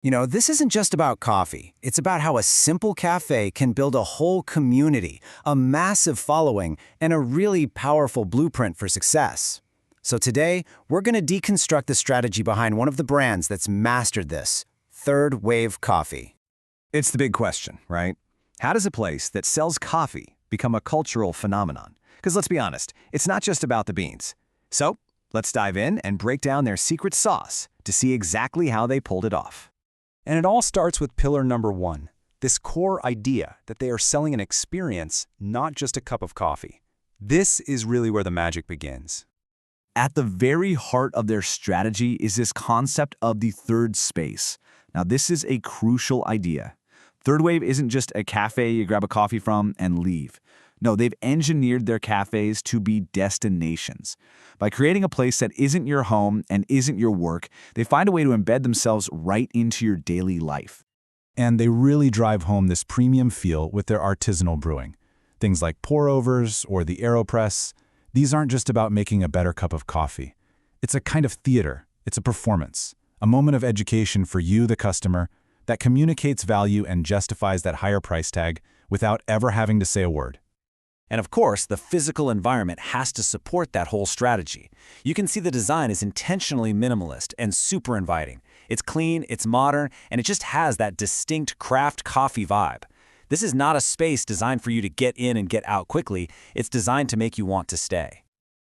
This isn't just about coffee. It's about how a simple cafe can build a whole community, a massive following, and a really powerful blueprint for success. So today, we're going to deconstruct the strategy behind one of the brands that's mastered this, Third Wave Coffee. It's the big question, right? How does a place that sells coffee become a cultural phenomenon? Because let's be honest, it's not just about the beans. So, let's dive in and break down their secret sauce to see exactly how they pulled it off. And it all starts with pillar number one, this core idea that they are selling an experience, not just a cup of coffee. This is really where the magic begins. At the very heart of their strategy is this concept of the third space. Now, this is a crucial idea. Third Wave isn't just a cafe you grab a coffee from and leave. No, they've engineered their cafes to be destinations. By creating a place that isn't your home and isn't your work, they find a way to embed themselves right into your daily life. And they really drive home this premium feel with their artisanal brewing. Things like pour-overs or the AeroPress, these aren't just about making a better cup of coffee. It's a kind of theater, it's a performance, a moment of education for you, the customer, that communicates value and justifies that higher price tag without ever having to say a word. And of course, the physical environment has to support that whole strategy. You can see the design is intentionally minimalist and super inviting. It's clean, it's modern, and it just has that distinct craft coffee vibe. This is not a space designed for you to get in and get out quickly. It's designed to make you want to stay.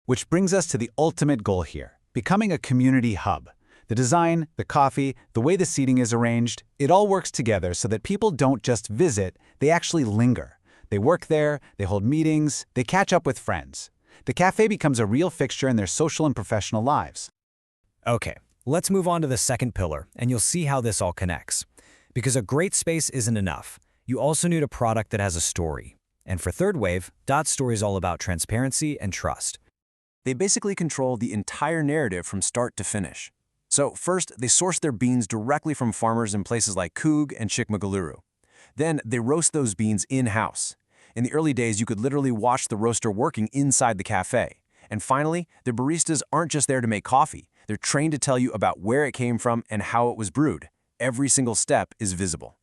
Which brings us to the ultimate goal here, becoming a community hub. The design, the coffee, the way the seating is arranged, it all works together so that people don't just visit, they actually linger. They work there, they hold meetings, they catch up with friends. The cafe becomes a real fixture in their social and professional lives. Okay, let's move on to the second pillar, and you'll see how this all connects. Because a great space isn't enough. You also need a product that has a story. And for Third Wave, Dot's story is all about transparency and trust. They basically control the entire narrative from start to finish. So first, they source their beans directly from farmers in places like Coog and Chikmagaluru. Then they roast those beans in-house. In the early days, you could literally watch the roaster working inside the cafe. And finally, the baristas aren't just there to make coffee. They're trained to tell you about where it came from and how it was brewed. Every single step is visible.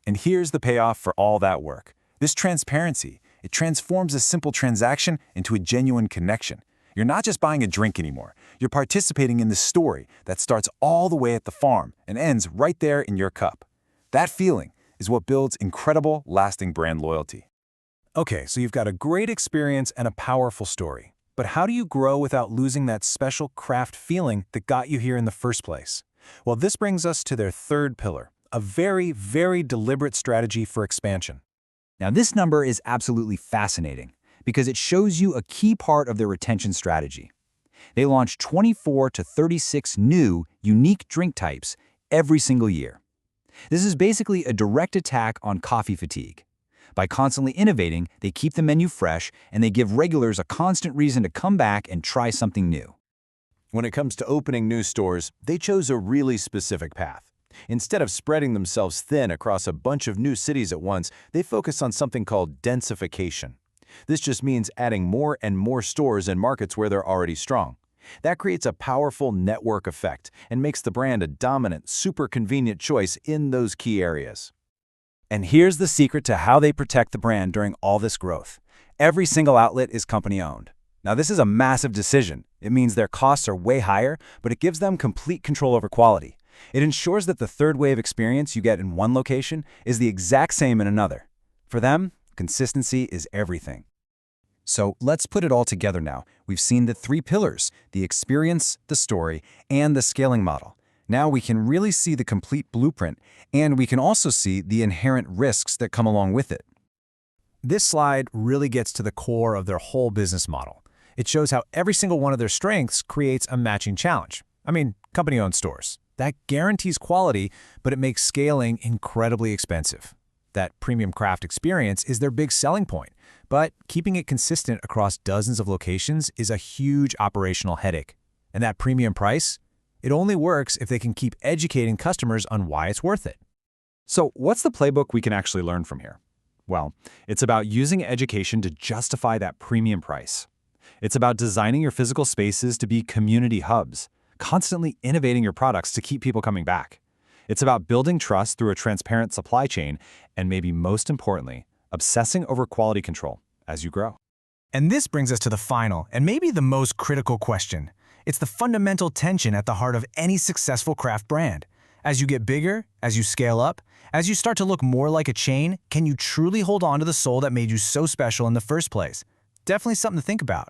And here's the payoff for all that work. This transparency, it transforms a simple transaction into a genuine connection. You're not just buying a drink anymore. You're participating in the story that starts all the way at the farm and ends right there in your cup. That feeling is what builds incredible, lasting brand loyalty. Okay, so you've got a great experience and a powerful story. But how do you grow without losing that special craft feeling that got you here in the first place? Well, this brings us to their third pillar, a very, very deliberate strategy for expansion. Now, this number is absolutely fascinating because it shows you a key part of their retention strategy. They launch 24 to 36 new, unique drink types every single year. This is basically a direct attack on coffee fatigue. By constantly innovating, they keep the menu fresh and they give regulars a constant reason to come back and try something new. When it comes to opening new stores, they chose a really specific path. Instead of spreading themselves thin across a bunch of new cities at once, they focus on something called densification. This just means adding more and more stores in markets where they're already strong. That creates a powerful network effect and makes the brand a dominant, super convenient choice in those key areas. And here's the secret to how they protect the brand during all this growth. Every single outlet is company-owned. Now, this is a massive decision. It means their costs are way higher, but it gives them complete control over quality. It ensures that the Third Wave experience you get in one location is the exact same in another. For them, consistency is everything. So let's put it all together now. We've seen the three pillars: the experience, the story, and the scaling model. Now we can really see the complete blueprint, and we can also see the inherent risks that come along with it. This slide really gets to the core of their whole business model. It shows how every single one of their strengths creates a matching challenge. I mean, company-owned stores. That guarantees quality, but it makes scaling incredibly expensive. That premium craft experience is their big selling point, but keeping it consistent across dozens of locations is a huge operational headache. And that premium price? It only works if they can keep educating customers on why it's worth it. So what's the playbook we can actually learn from here? Well, it's about using education to justify that premium price. It's about designing your physical spaces to be community hubs, constantly innovating your products to keep people coming back. It's about building trust through a transparent supply chain and maybe most importantly, obsessing over quality control as you grow. And this brings us to the final and maybe the most critical question. It's the fundamental tension at the heart of any successful craft brand. As you get bigger, as you scale up, as you start to look more like a chain, can you truly hold on to the soul that made you so special in the first place? Definitely something to think about.